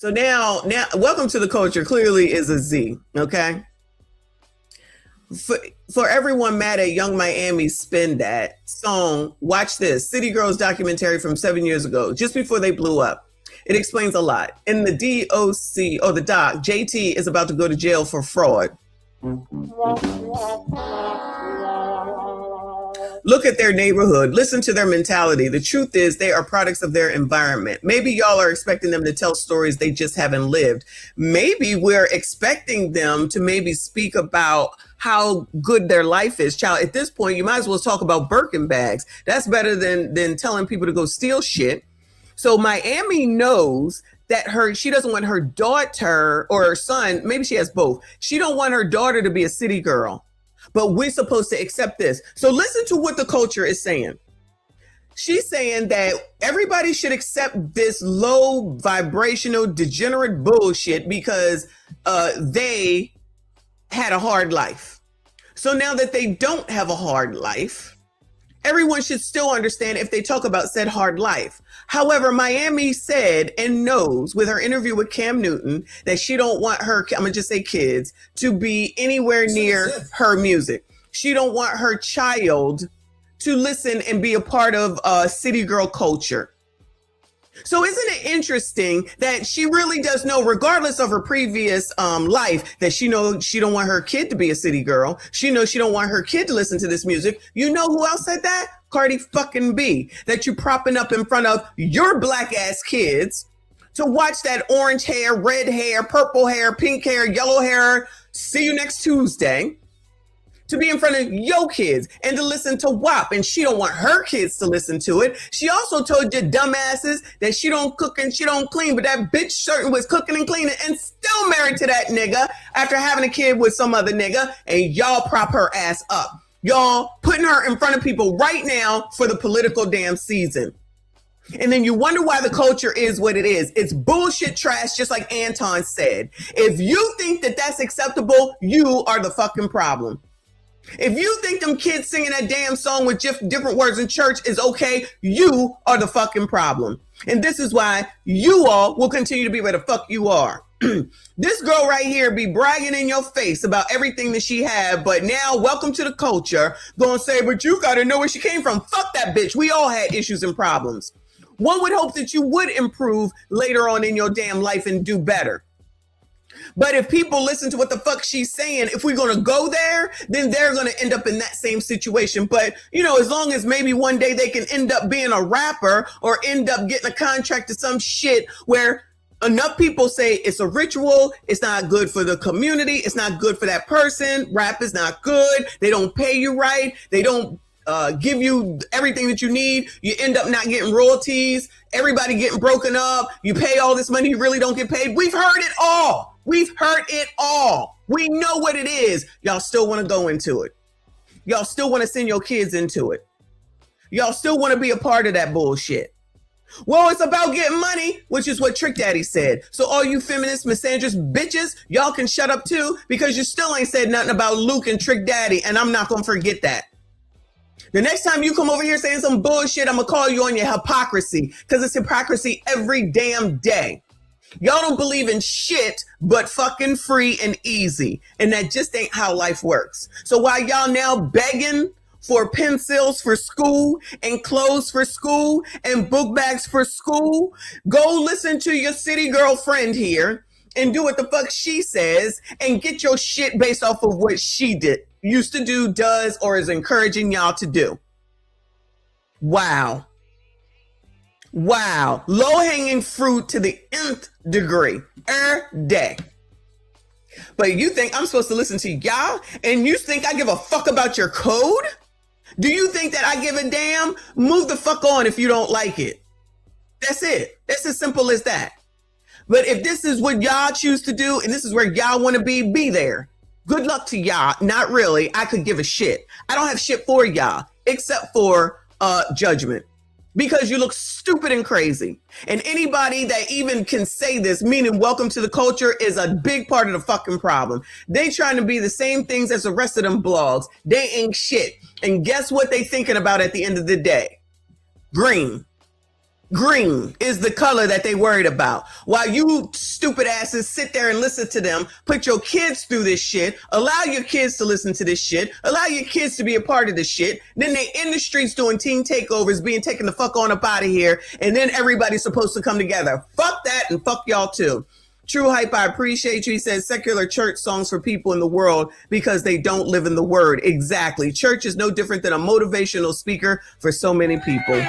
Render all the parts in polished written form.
So now, welcome to the culture clearly is a Z, okay? For everyone mad at Young Miami's Spin That song, watch this. City Girls documentary from 7 years ago, just before they blew up. It explains a lot. In the DOC, or the doc, JT is about to go to jail for fraud. Look at their neighborhood. Listen to their mentality. The truth is they are products of their environment. Maybe y'all are expecting them to tell stories they just haven't lived. Maybe we're expecting them to maybe speak about how good their life is. Child, at this point, you might as well talk about Birkin bags. That's better than telling people to go steal shit. So Miami knows that she doesn't want her daughter or her son, maybe she has both. She don't want her daughter to be a city girl. But we're supposed to accept this. So listen to what the culture is saying. She's saying that everybody should accept this low vibrational degenerate bullshit because they had a hard life. So now that they don't have a hard life, everyone should still understand if they talk about said hard life. However, Miami said and knows with her interview with Cam Newton that she don't want her, I'm gonna just say kids, to be anywhere near her music. She don't want her child to listen and be a part of city girl culture. So isn't it interesting that she really does know, regardless of her previous life, that she knows she don't want her kid to be a city girl. She knows she don't want her kid to listen to this music. You know who else said that? Cardi fucking B. That you propping up in front of your black ass kids to watch that orange hair, red hair, purple hair, pink hair, yellow hair. See you next Tuesday. To be in front of your kids and to listen to WAP, and she don't want her kids to listen to it. She also told you dumbasses that she don't cook and she don't clean, but that bitch certain was cooking and cleaning and still married to that nigga after having a kid with some other nigga, and y'all prop her ass up. Y'all putting her in front of people right now for the political damn season. And then you wonder why the culture is what it is. It's bullshit trash, just like Anton said. If you think that that's acceptable, you are the fucking problem. If you think them kids singing that damn song with different words in church is okay, you are the fucking problem. And this is why you all will continue to be where the fuck you are. This girl right here be bragging in your face about everything that she had, but now welcome to the culture. Gonna say, but you gotta know where she came from. Fuck that bitch. We all had issues and problems. One would hope that you would improve later on in your damn life and do better. But if people listen to what the fuck she's saying, if we're going to go there, then they're going to end up in that same situation. But, you know, as long as maybe one day they can end up being a rapper or end up getting a contract to some shit where enough people say it's a ritual, it's not good for the community, it's not good for that person, rap is not good, they don't pay you right, they don't give you everything that you need, you end up not getting royalties, everybody getting broken up, you pay all this money, you really don't get paid. We've heard it all. We've heard it all. We know what it is. Y'all still want to go into it. Y'all still want to send your kids into it. Y'all still want to be a part of that bullshit. Well, it's about getting money, which is what Trick Daddy said. So all you feminist, misandrous bitches, y'all can shut up too, because you still ain't said nothing about Luke and Trick Daddy, and I'm not going to forget that. The next time you come over here saying some bullshit, I'm going to call you on your hypocrisy, because it's hypocrisy every damn day. Y'all don't believe in shit but fucking free and easy. And that just ain't how life works. So while y'all now begging for pencils for school and clothes for school and book bags for school, go listen to your city girlfriend here and do what the fuck she says and get your shit based off of what she used to do, does, or is encouraging y'all to do. Wow. Wow. Low-hanging fruit to the nth degree. Day. But you think I'm supposed to listen to y'all? And you think I give a fuck about your code? Do you think that I give a damn? Move the fuck on if you don't like it. That's it. That's as simple as that. But if this is what y'all choose to do and this is where y'all want to be there. Good luck to y'all. Not really. I could give a shit. I don't have shit for y'all except for judgment. Because you look stupid and crazy. And anybody that even can say this, meaning welcome to the culture, is a big part of the fucking problem. They trying to be the same things as the rest of them blogs. They ain't shit. And guess what they thinking about at the end of the day? Green. Green is the color that they worried about. While you stupid asses sit there and listen to them, put your kids through this shit, allow your kids to listen to this shit, allow your kids to be a part of this shit. Then they in the streets doing teen takeovers, being taken the fuck on up out of here. And then everybody's supposed to come together. Fuck that and fuck y'all too. True Hype, I appreciate you. He says secular church songs for people in the world because they don't live in the word. Exactly. Church is no different than a motivational speaker for so many people.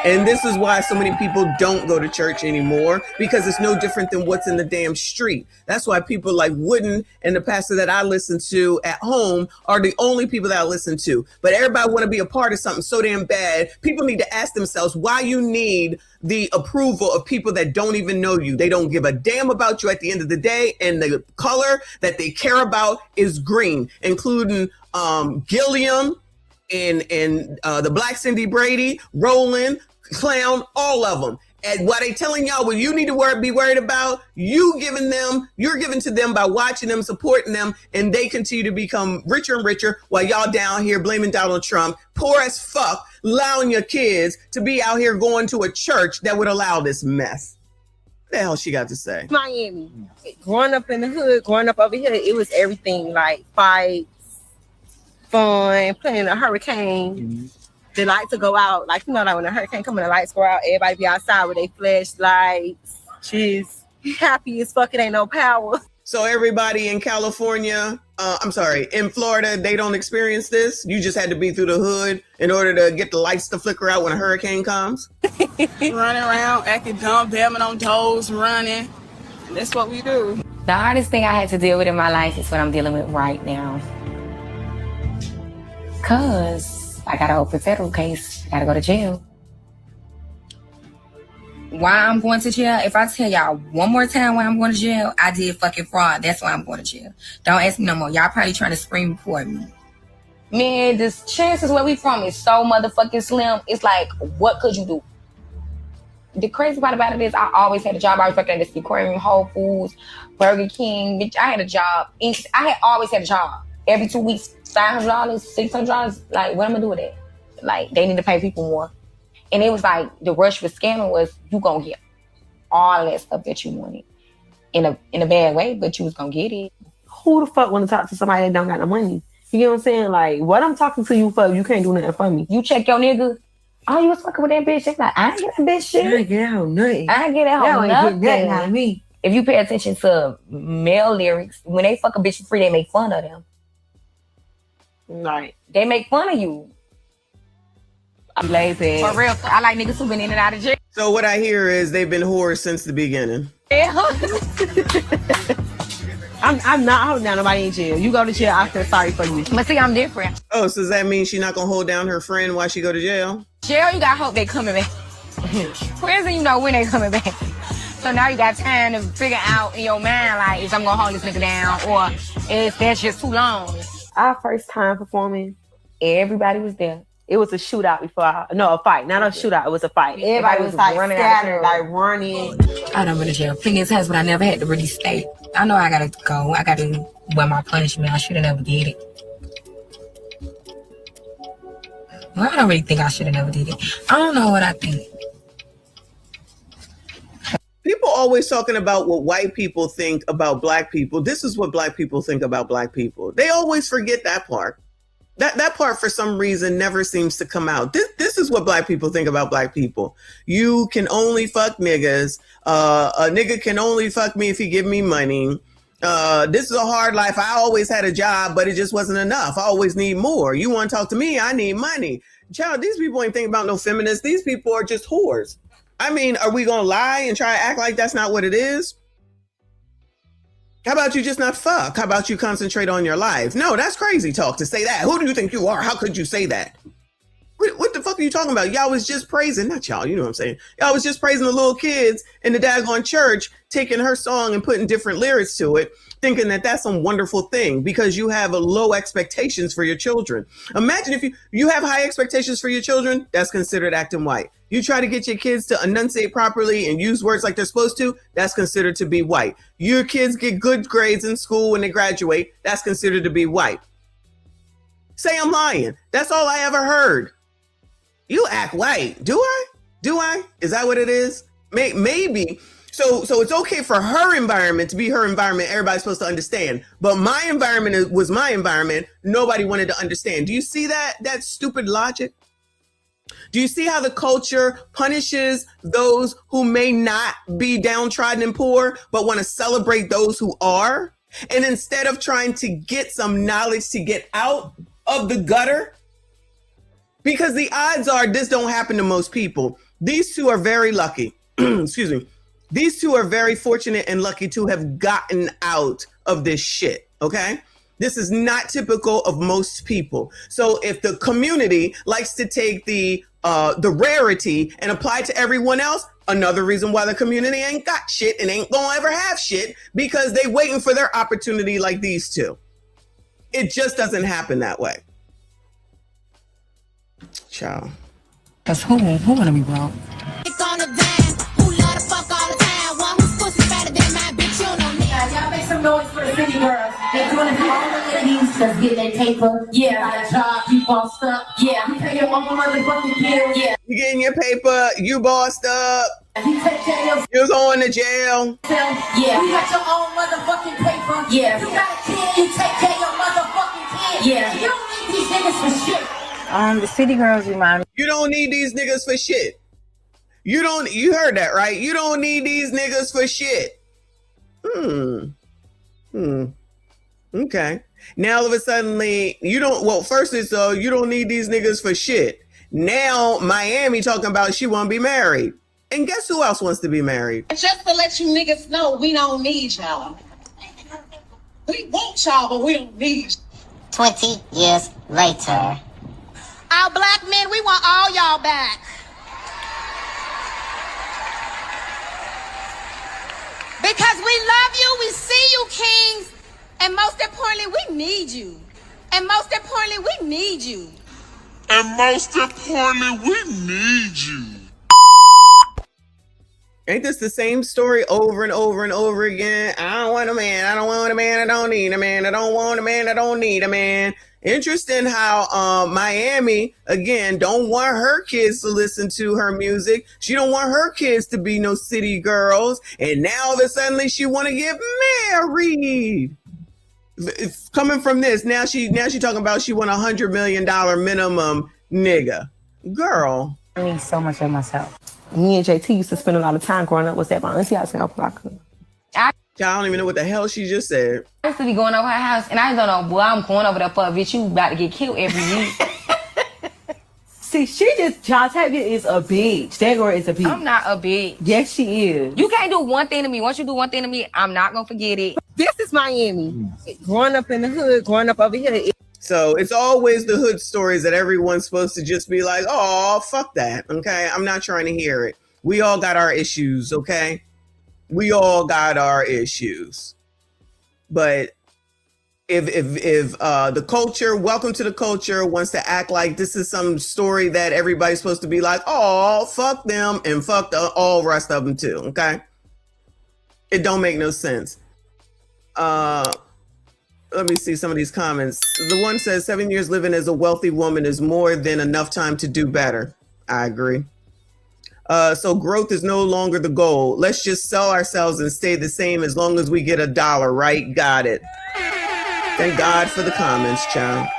And this is why so many people don't go to church anymore, because it's no different than what's in the damn street. That's why people like Wooden and the pastor that I listen to at home are the only people that I listen to. But everybody want to be a part of something so damn bad. People need to ask themselves why you need the approval of people that don't even know you. They don't give a damn about you at the end of the day. And the color that they care about is green, including Gilliam and the Black Cindy Brady, Roland, Clown, all of them. And what they telling y'all what you need to be worried about, you're giving to them by watching them, supporting them, and they continue to become richer and richer while y'all down here blaming Donald Trump, poor as fuck, allowing your kids to be out here going to a church that would allow this mess. What the hell she got to say? Miami. Growing up in the hood, growing up over here, it was everything like fights, fun, playing a hurricane. Mm-hmm. They like to go out, like, you know, like when a hurricane come and the lights go out, everybody be outside with their flashlights. She's happy as fuck, it ain't no power. So everybody in California, in Florida, they don't experience this? You just had to be through the hood in order to get the lights to flicker out when a hurricane comes? Running around, acting dumb, damming on toes, running. That's what we do. The hardest thing I had to deal with in my life is what I'm dealing with right now. Because I got an open federal case. I gotta go to jail. Why I'm going to jail? If I tell y'all one more time why I'm going to jail, I did fucking fraud. That's why I'm going to jail. Don't ask me no more. Y'all probably trying to scream report me. Man, the chances where we from is so motherfucking slim. It's like, what could you do? The crazy part about it is I always had a job. I was working at the aquarium, Whole Foods, Burger King. Bitch, I had a job. I had always had a job. Every 2 weeks, $500, $600. Like, what am I gonna do with that? Like, they need to pay people more. And it was like, the rush with scamming was, you gonna get all that stuff that you wanted in a bad way, but you was gonna get it. Who the fuck want to talk to somebody that don't got no money? You get what I'm saying? Like, what I'm talking to you for, you can't do nothing for me. You check your nigga. Oh, you was fucking with that bitch. They like, I ain't get that bitch shit. I ain't get that hoe nothing. I ain't get that hoe nothing. Nothing out of me. If you pay attention to male lyrics, when they fuck a bitch for free, they make fun of them. Right. They make fun of you. I'm lazy. For real. I like niggas who been in and out of jail. So what I hear is they've been whores since the beginning. Yeah. I'm not holding down nobody in jail. You go to jail, I feel sorry for you. But see, I'm different. Oh, so does that mean she's not gonna hold down her friend while she go to jail? Jail, you gotta hope they coming back. Prison, you know when they coming back. So now you got time to figure out in your mind, like, if I'm gonna hold this nigga down or if that's just too long. Our first time performing, everybody was there. It was a shootout before a fight. Not a shootout, it was a fight. Everybody was like running scattered, like running. I done been to jail plenty of times, but I never had to really stay. I know I gotta go. I gotta wear my punishment. I should have never did it. Well, I don't really think I should have never did it. I don't know what I think. People always talking about what white people think about black people. This is what black people think about black people. They always forget that part. That part for some reason never seems to come out. This is what black people think about black people. You can only fuck niggas. A nigga can only fuck me if he give me money. This is a hard life. I always had a job, but it just wasn't enough. I always need more. You want to talk to me? I need money. Child, these people ain't thinking about no feminists. These people are just whores. I mean, are we going to lie and try to act like that's not what it is? How about you just not fuck? How about you concentrate on your life? No, that's crazy talk to say that. Who do you think you are? How could you say that? What the fuck are you talking about? Y'all was just praising, not y'all, you know what I'm saying? Y'all was just praising the little kids in the daggone church, taking her song and putting different lyrics to it, thinking that that's some wonderful thing because you have low expectations for your children. Imagine if you have high expectations for your children, that's considered acting white. You try to get your kids to enunciate properly and use words like they're supposed to, that's considered to be white. Your kids get good grades in school when they graduate, that's considered to be white. Say I'm lying. That's all I ever heard. You act white. Do I? Do I? Is that what it is? Maybe. So it's okay for her environment to be her environment. Everybody's supposed to understand. But my environment was my environment. Nobody wanted to understand. Do you see that stupid logic? Do you see how the culture punishes those who may not be downtrodden and poor, but want to celebrate those who are? And instead of trying to get some knowledge to get out of the gutter, because the odds are this don't happen to most people. These two are very lucky. Excuse me. These two are very fortunate and lucky to have gotten out of this shit. Okay. This is not typical of most people. So if the community likes to take the rarity and apply it to everyone else, another reason why the community ain't got shit and ain't gonna ever have shit, because they waiting for their opportunity like these two. It just doesn't happen that way. Ciao. Cause who wanna be broke? It's on the dime. Who love to fuck all the time? One who's pussy fatter than my bitch, you don't need. Y'all make some noise for the city girls. They're doing it for all the ladies that's getting their paper. Yeah, got a job, you bossed up. Yeah, you pay your own motherfucking bills. Yeah. You getting your paper, you bossed up, You take care of you're going to jail. yourself. Yeah. You got your own motherfucking paper. Yeah. You got a kid, you take care of your motherfucking kid. Yeah. You don't need these niggas for shit. The city girls remind me. You don't need these niggas for shit. You heard that, right? You don't need these niggas for shit. Okay. Now all of a sudden, first it's you don't need these niggas for shit. Now Miami talking about she won't be married. And guess who else wants to be married? Just to let you niggas know, we don't need y'all. We want y'all, but we don't need you. 20 years later. Our black men, we want all y'all back. Because we love you, we see you, kings, and most importantly, we need you. And most importantly, we need you. And most importantly, we need you. Ain't this the same story over and over and over again? I don't want a man. I don't want a man. I don't need a man. I don't want a man. I don't need a man. Interesting how Miami, again, don't want her kids to listen to her music. She don't want her kids to be no city girls. And now all of a sudden she want to get married. It's coming from this. Now she talking about she want $100 million minimum nigga. Girl. I need so much of myself. Me and JT used to spend a lot of time growing up. Was that my auntie house in Opelika? I don't even know what the hell she just said. I used to be going over her house, and I don't know, boy, I'm going over there for a bitch. You about to get killed every week. See, Jontavia is a bitch. That girl is a bitch. I'm not a bitch. Yes, she is. You can't do one thing to me. Once you do one thing to me, I'm not gonna forget it. This is Miami. Growing up in the hood, growing up over here. So it's always the hood stories that everyone's supposed to just be like, oh, fuck that. Okay. I'm not trying to hear it. We all got our issues. Okay. We all got our issues. But if the culture, welcome to the culture, wants to act like this is some story that everybody's supposed to be like, oh, fuck them and fuck all rest of them too. Okay. It don't make no sense. Let me see some of these comments. The one says 7 years living as a wealthy woman is more than enough time to do better. I agree. So growth is no longer the goal. Let's just sell ourselves and stay the same as long as we get $1, right? Got it. Thank God for the comments, child.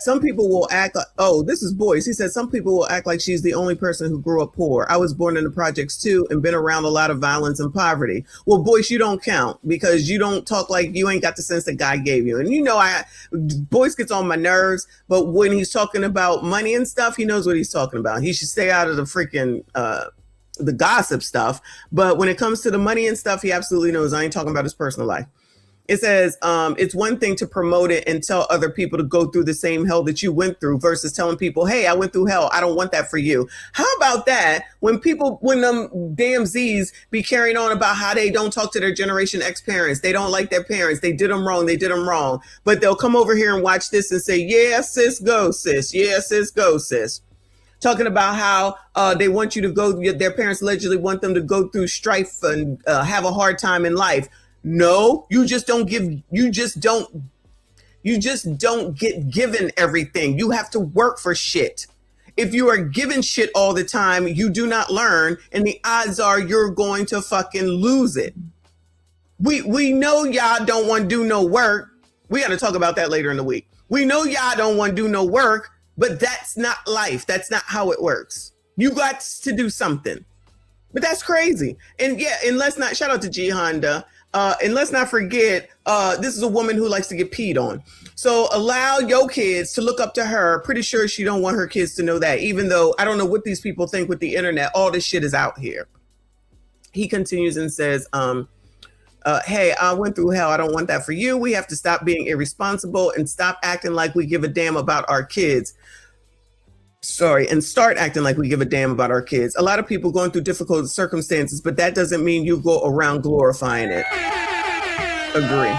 Some people will act like, oh, this is Boyce. He said, some people will act like she's the only person who grew up poor. I was born in the projects too and been around a lot of violence and poverty. Well, Boyce, you don't count because you don't talk like you ain't got the sense that God gave you. And you know, Boyce gets on my nerves, but when he's talking about money and stuff, he knows what he's talking about. He should stay out of the freaking, the gossip stuff. But when it comes to the money and stuff, he absolutely knows. I ain't talking about his personal life. It says, it's one thing to promote it and tell other people to go through the same hell that you went through versus telling people, hey, I went through hell. I don't want that for you. How about that? When them damn Z's be carrying on about how they don't talk to their Generation X parents. They don't like their parents. They did them wrong. They did them wrong. But they'll come over here and watch this and say, yeah, sis, go, sis. Yeah, sis, go, sis. Talking about how they want you to go, their parents allegedly want them to go through strife and have a hard time in life. No, you just don't You just don't get given everything. You have to work for shit. If you are given shit all the time, you do not learn, and the odds are you're going to fucking lose it. We know y'all don't want to do no work. We got to talk about that later in the week. We know y'all don't want to do no work, but that's not life. That's not how it works. You got to do something. But that's crazy. And yeah, and let's not, shout out to G Honda. And let's not forget, this is a woman who likes to get peed on. So allow your kids to look up to her. Pretty sure she don't want her kids to know that, even though I don't know what these people think with the internet. All this shit is out here. He continues and says, hey, I went through hell. I don't want that for you. We have to stop being irresponsible and stop acting like we give a damn about our kids. And start acting like we give a damn about our kids. A lot of people going through difficult circumstances, but that doesn't mean you go around glorifying it. Agree.